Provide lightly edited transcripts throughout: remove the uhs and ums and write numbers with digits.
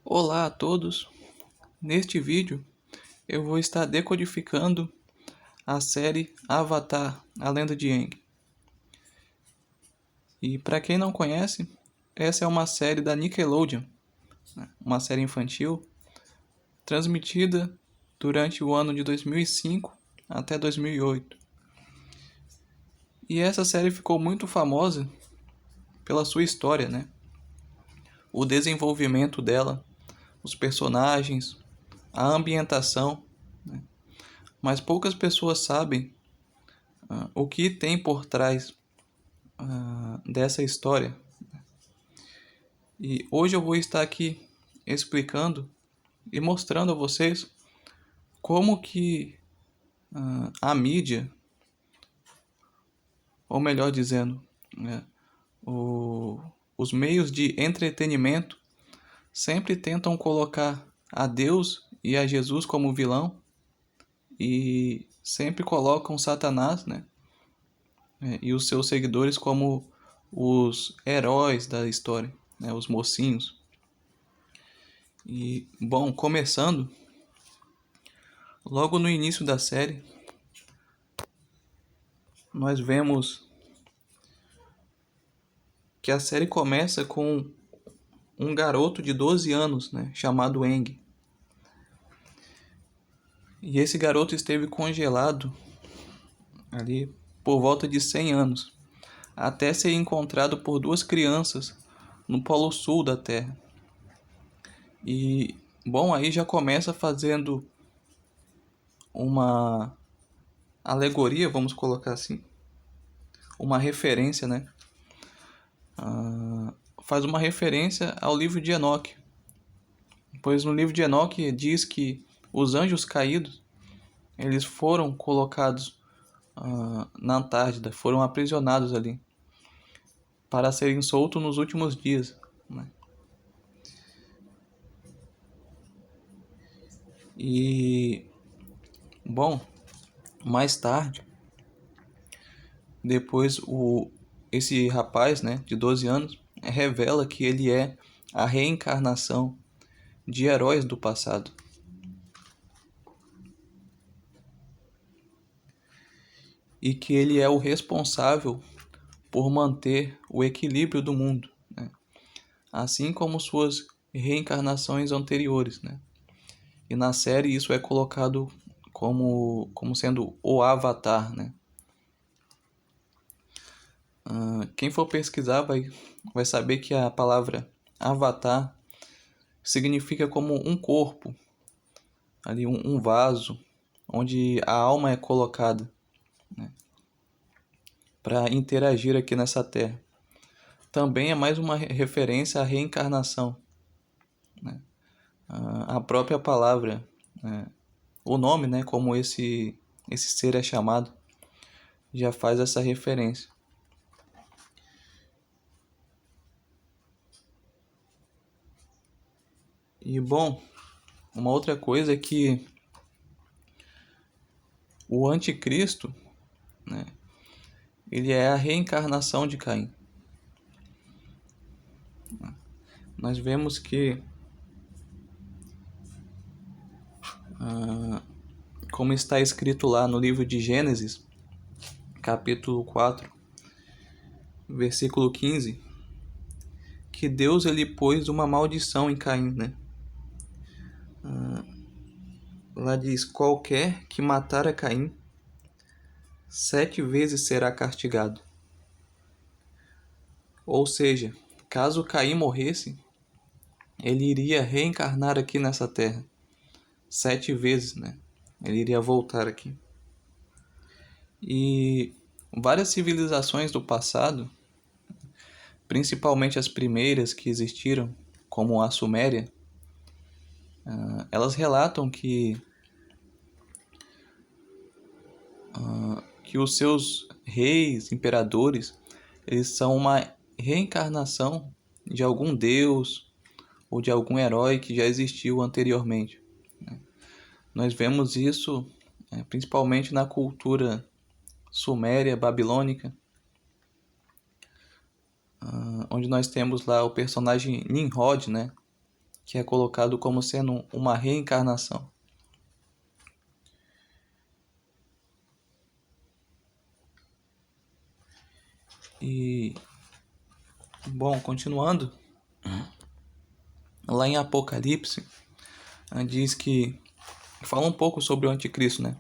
Olá a todos! Neste vídeo eu vou estar decodificando a série Avatar, a Lenda de Aang. E para quem não conhece, essa é uma série da Nickelodeon, uma série infantil transmitida durante o ano de 2005 até 2008. E essa série ficou muito famosa pela sua história, né? O desenvolvimento dela, os personagens, a ambientação, né? Mas poucas pessoas sabem o que tem por trás dessa história. E hoje eu vou estar aqui explicando e mostrando a vocês como que a mídia, ou melhor dizendo, né, os meios de entretenimento sempre tentam colocar a Deus e a Jesus como vilão e sempre colocam Satanás, né, e os seus seguidores como os heróis da história, né, os mocinhos. E, bom, começando, logo no início da série, nós vemos que a série começa com um garoto de 12 anos, né, chamado Aang. E esse garoto esteve congelado ali por volta de 100 anos, até ser encontrado por duas crianças no Polo Sul da Terra. E, bom, aí já começa fazendo uma alegoria, vamos colocar assim, uma referência, né? Faz uma referência ao livro de Enoque, pois no livro de Enoque diz que os anjos caídos eles foram colocados na Antártida, foram aprisionados ali para serem soltos nos últimos dias, né? E, bom, mais tarde, depois esse rapaz, né, de 12 anos, revela que ele é a reencarnação de heróis do passado. E que ele é o responsável por manter o equilíbrio do mundo, né? Assim como suas reencarnações anteriores, né? E na série isso é colocado como sendo o Avatar, né? Quem for pesquisar vai saber que a palavra Avatar significa como um corpo, ali um vaso, onde a alma é colocada, né, para interagir aqui nessa terra. Também é mais uma referência à reencarnação, né? A própria palavra, o nome, né, como esse ser é chamado, já faz essa referência. E, bom, uma outra coisa é que o anticristo, né, ele é a reencarnação de Caim. Nós vemos que, como está escrito lá no livro de Gênesis, capítulo 4, versículo 15, que Deus ele pôs uma maldição em Caim, né? Lá diz: qualquer que matar a Caim, 7 vezes será castigado. Ou seja, caso Caim morresse, ele iria reencarnar aqui nessa terra 7 vezes, né? Ele iria voltar aqui. E várias civilizações do passado, principalmente as primeiras que existiram, como a Suméria, elas relatam que os seus reis, imperadores, eles são uma reencarnação de algum deus ou de algum herói que já existiu anteriormente. Nós vemos isso principalmente na cultura suméria, babilônica, onde nós temos lá o personagem Nimrod, né? que é colocado como sendo uma reencarnação. E, bom, continuando, lá em Apocalipse, diz que, fala um pouco sobre o anticristo, né?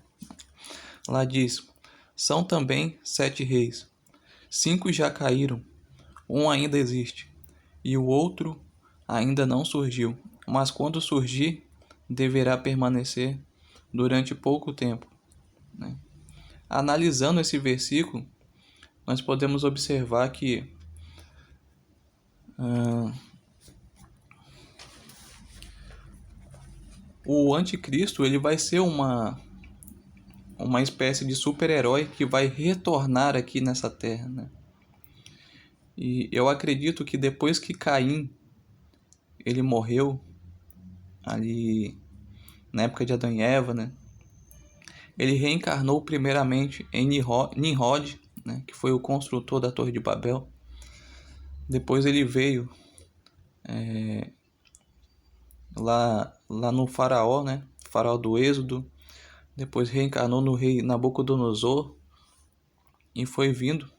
Lá diz, são também 7 reis, 5 já caíram, um ainda existe, e o outro ainda não surgiu, mas quando surgir, deverá permanecer durante pouco tempo, né? Analisando esse versículo, nós podemos observar que o anticristo ele vai ser uma espécie de super-herói que vai retornar aqui nessa terra, né? E eu acredito que depois que Caim ele morreu ali na época de Adão e Eva, né? Ele reencarnou primeiramente em Nimrod, né? Que foi o construtor da Torre de Babel. Depois ele veio lá no faraó, né? Faraó do Êxodo. Depois reencarnou no rei Nabucodonosor e foi vindo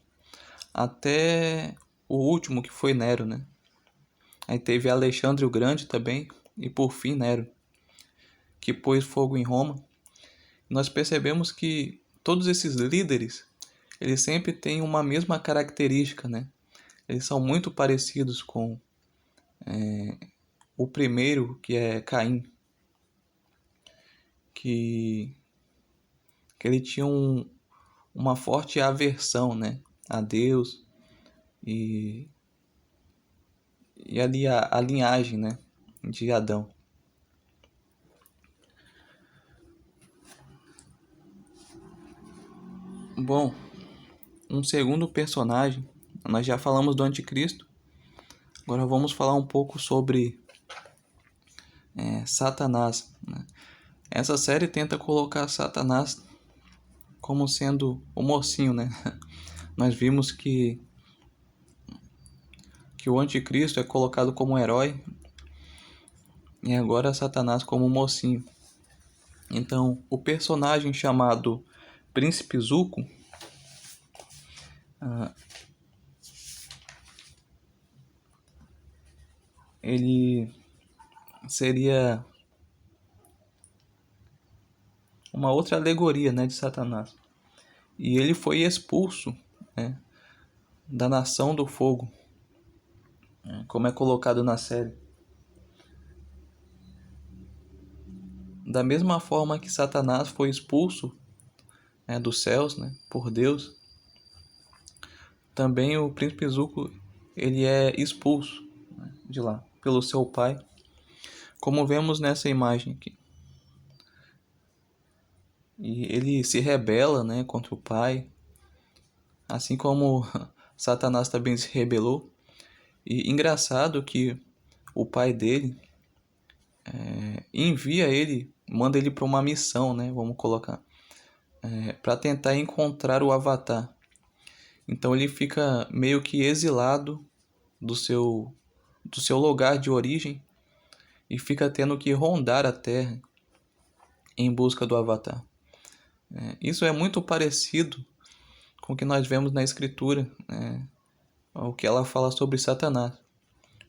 até o último, que foi Nero, né? Aí teve Alexandre o Grande também e por fim Nero, que pôs fogo em Roma. Nós percebemos que todos esses líderes, eles sempre têm uma mesma característica, né? Eles são muito parecidos com o primeiro, que é Caim, que ele tinha uma forte aversão, né, a Deus e, e ali a linhagem, né, de Adão. Bom, um segundo personagem, nós já falamos do anticristo, agora vamos falar um pouco sobre Satanás, né? Essa série tenta colocar Satanás como sendo o mocinho, né? Nós vimos que o anticristo é colocado como herói e agora Satanás como mocinho. Então, o personagem chamado Príncipe Zuko, ele seria uma outra alegoria, né, de Satanás. E ele foi expulso, né, da Nação do Fogo, né, como é colocado na série. Da mesma forma que Satanás foi expulso, né, dos céus, né, por Deus, também o Príncipe Zuko ele é expulso, né, de lá pelo seu pai, como vemos nessa imagem aqui. E ele se rebela, né, contra o pai, assim como Satanás também se rebelou. E engraçado que o pai dele envia ele, manda ele para uma missão, né, vamos colocar, para tentar encontrar o Avatar. Então ele fica meio que exilado do seu lugar de origem e fica tendo que rondar a Terra em busca do Avatar. Isso é muito parecido com o que nós vemos na Escritura, né? O que ela fala sobre Satanás.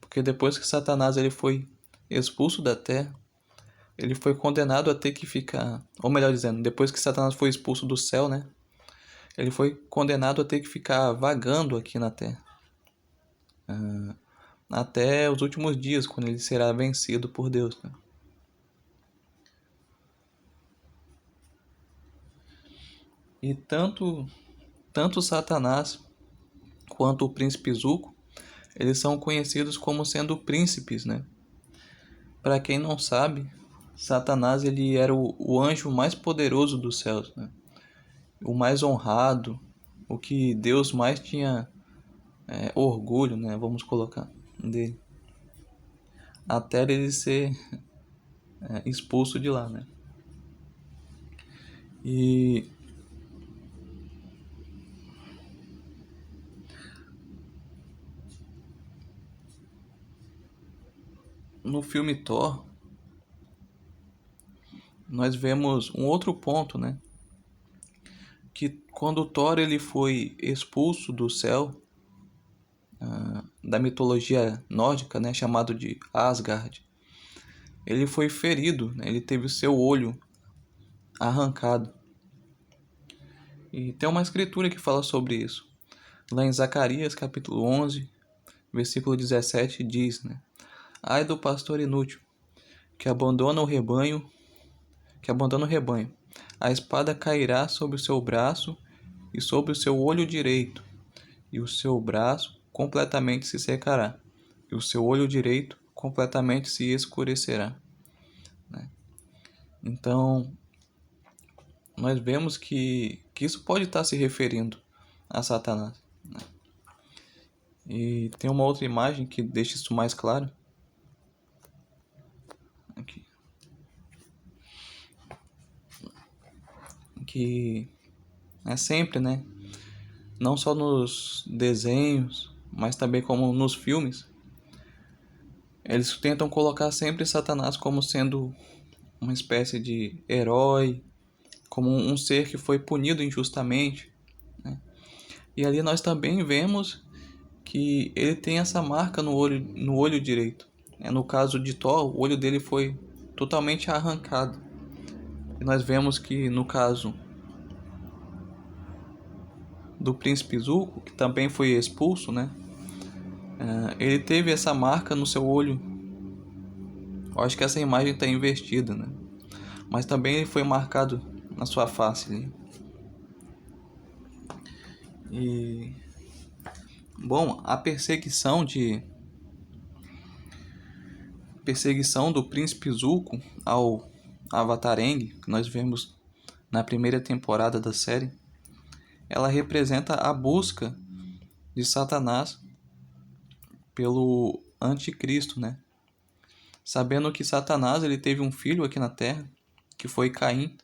Porque depois que Satanás ele foi expulso da Terra, ele foi condenado a ter que ficar, ou melhor dizendo, depois que Satanás foi expulso do céu, né? Ele foi condenado a ter que ficar vagando aqui na Terra. Até os últimos dias, quando ele será vencido por Deus, né? E tanto Satanás quanto o príncipe Zuko, eles são conhecidos como sendo príncipes, né? Para quem não sabe, Satanás ele era o anjo mais poderoso dos céus, né? O mais honrado, o que Deus mais tinha orgulho, né? Vamos colocar dele, até ele ser expulso de lá, né? E no filme Thor, nós vemos um outro ponto, né? Que quando Thor ele foi expulso do céu, da mitologia nórdica, né, chamado de Asgard, ele foi ferido, né, ele teve o seu olho arrancado. E tem uma escritura que fala sobre isso. Lá em Zacarias, capítulo 11, versículo 17, diz, né, ai do pastor inútil, que abandona o rebanho, a espada cairá sobre o seu braço e sobre o seu olho direito, e o seu braço completamente se secará, e o seu olho direito completamente se escurecerá. Né? Então, nós vemos que isso pode estar se referindo a Satanás. Né? E tem uma outra imagem que deixa isso mais claro. Aqui. Que é sempre, né? Não só nos desenhos, mas também como nos filmes. Eles tentam colocar sempre Satanás como sendo uma espécie de herói, como um ser que foi punido injustamente. Né? E ali nós também vemos que ele tem essa marca no olho direito. No caso de Thor, o olho dele foi totalmente arrancado. E nós vemos que no caso do príncipe Zuko, que também foi expulso, né? Ele teve essa marca no seu olho. Eu acho que essa imagem está invertida, né? Mas também ele foi marcado na sua face ali. E bom, a perseguição do príncipe Zuko ao Avatar Aang, que nós vemos na primeira temporada da série, ela representa a busca de Satanás pelo anticristo, né? Sabendo que Satanás ele teve um filho aqui na Terra, que foi Caim,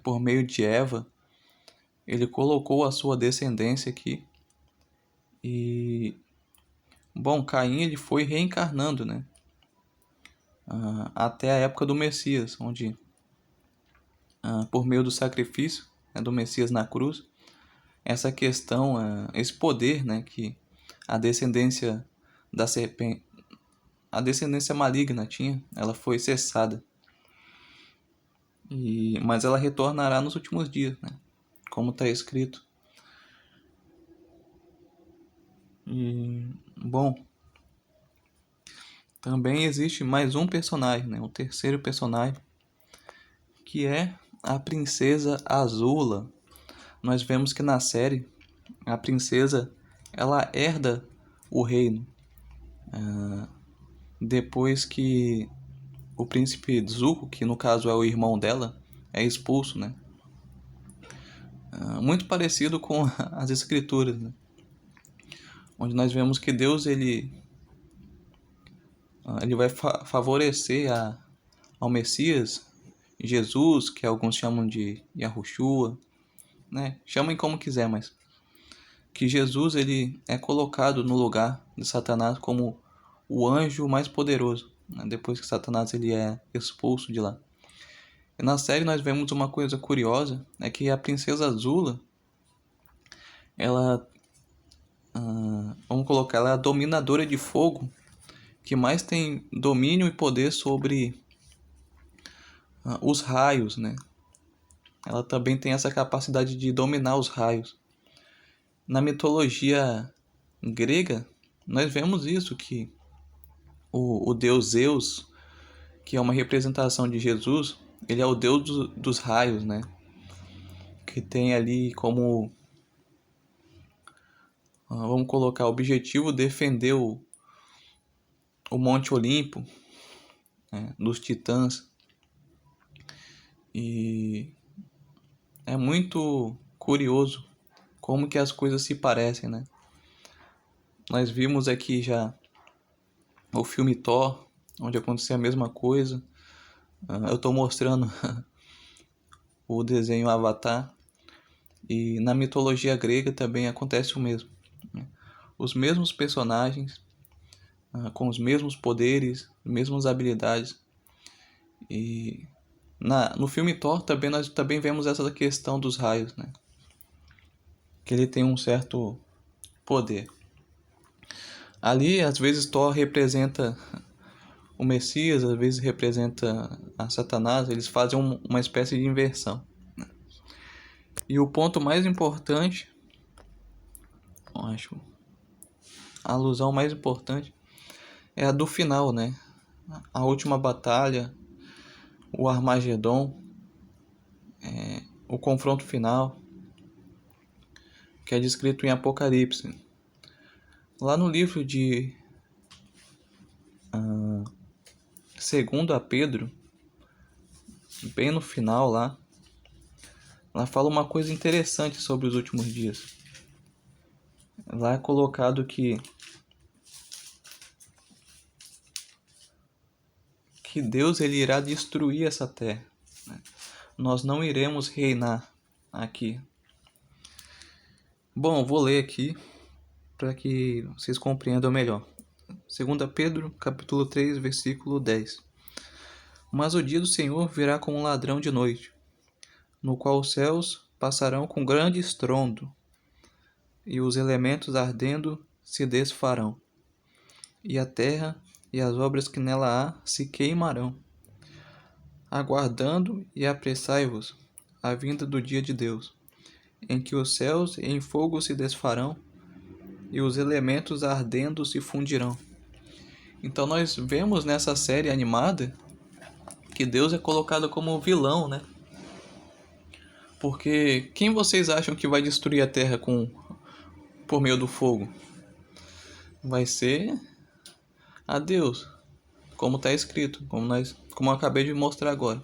por meio de Eva, ele colocou a sua descendência aqui. E bom, Caim ele foi reencarnando, né? Até a época do Messias, onde por meio do sacrifício, né, do Messias na cruz, essa questão, esse poder, né, que a descendência da serpente, a descendência maligna tinha, ela foi cessada. Mas ela retornará nos últimos dias, né? Como está escrito. E, bom, também existe mais um personagem, né? O terceiro personagem, que é a princesa Azula. Nós vemos que na série a princesa ela herda o reino depois que o príncipe Zuko, que no caso é o irmão dela, é expulso, né? Muito parecido com as escrituras, né? Onde nós vemos que Deus ele vai favorecer ao Messias, Jesus, que alguns chamam de Yahushua, né? Chamem como quiser, mas que Jesus ele é colocado no lugar de Satanás como o anjo mais poderoso, né? Depois que Satanás ele é expulso de lá. E na série nós vemos uma coisa curiosa, é que a princesa Azula, ela, vamos colocar, ela é a dominadora de fogo que mais tem domínio e poder sobre os raios, né? Ela também tem essa capacidade de dominar os raios. Na mitologia grega, nós vemos isso, que o deus Zeus, que é uma representação de Jesus, ele é o deus dos raios, né? Que tem ali como, vamos colocar, objetivo defender o Monte Olimpo, né, dos titãs. E é muito curioso como que as coisas se parecem, né? Nós vimos aqui já o filme Thor, onde aconteceu a mesma coisa. Eu estou mostrando o desenho Avatar. E na mitologia grega também acontece o mesmo. Né? Os mesmos personagens com os mesmos poderes, mesmas habilidades. E no filme Thor também nós também vemos essa questão dos raios, né? Que ele tem um certo poder. Ali, às vezes, Thor representa o Messias, às vezes representa a Satanás. Eles fazem uma espécie de inversão. E o ponto mais importante, eu acho, a alusão mais importante é a do final, né? A última batalha, o Armagedon, o confronto final, que é descrito em Apocalipse. Lá no livro de 2 Pedro, bem no final lá fala uma coisa interessante sobre os últimos dias. Lá é colocado que Deus ele irá destruir essa terra, né? Nós não iremos reinar aqui. Bom, vou ler aqui para que vocês compreendam melhor. 2 Pedro, capítulo 3, versículo 10. Mas o dia do Senhor virá como um ladrão de noite, no qual os céus passarão com grande estrondo, e os elementos ardendo se desfarão, e a terra e as obras que nela há se queimarão. Aguardando e apressai-vos a vinda do dia de Deus, em que os céus em fogo se desfarão e os elementos ardendo se fundirão. Então nós vemos nessa série animada que Deus é colocado como vilão, né? Porque quem vocês acham que vai destruir a terra por meio do fogo? Vai ser a Deus, como está escrito, como eu acabei de mostrar agora.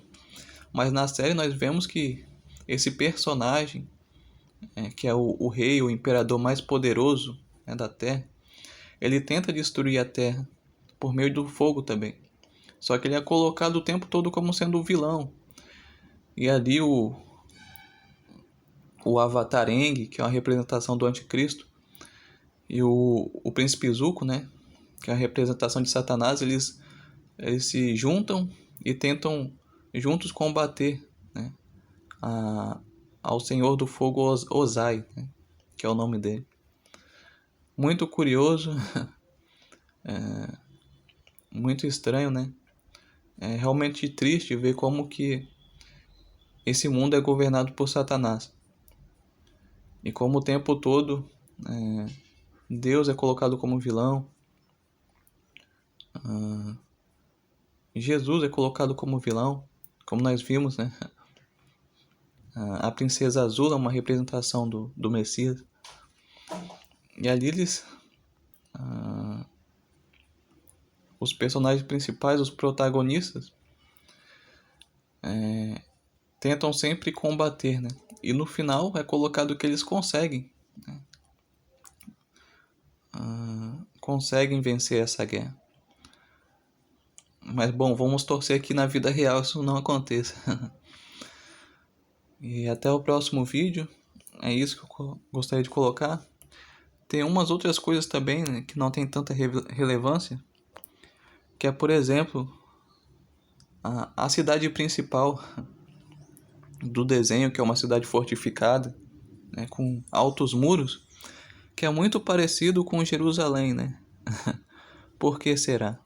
Mas na série nós vemos que esse personagem, que é o rei, o imperador mais poderoso, né, da Terra, ele tenta destruir a Terra por meio do fogo também. Só que ele é colocado o tempo todo como sendo o vilão. E ali o Avatar Aang, que é uma representação do anticristo, e o príncipe Zuko, né, que é a representação de Satanás, eles se juntam e tentam juntos combater, né, ao Senhor do Fogo Ozai, né, que é o nome dele. Muito curioso, muito estranho, né? É realmente triste ver como que esse mundo é governado por Satanás. E como o tempo todo Deus é colocado como vilão, Jesus é colocado como vilão, como nós vimos, né? A princesa azul é uma representação do Messias. E ali os personagens principais, os protagonistas, tentam sempre combater, né? E no final é colocado que eles conseguem, né? Conseguem vencer essa guerra. Mas bom, vamos torcer que na vida real isso não aconteça. E até o próximo vídeo. É isso que eu gostaria de colocar. Tem umas outras coisas também, né, que não tem tanta relevância. Que é, por exemplo, a cidade principal do desenho, que é uma cidade fortificada, né, com altos muros, que é muito parecido com Jerusalém, né? Por que será?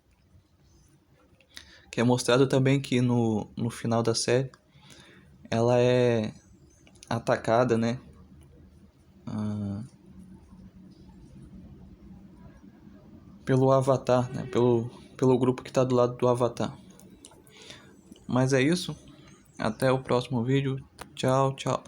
Que é mostrado também que no final da série ela é atacada, né? Pelo Avatar, né? Pelo grupo que está do lado do Avatar. Mas é isso. Até o próximo vídeo. Tchau, tchau.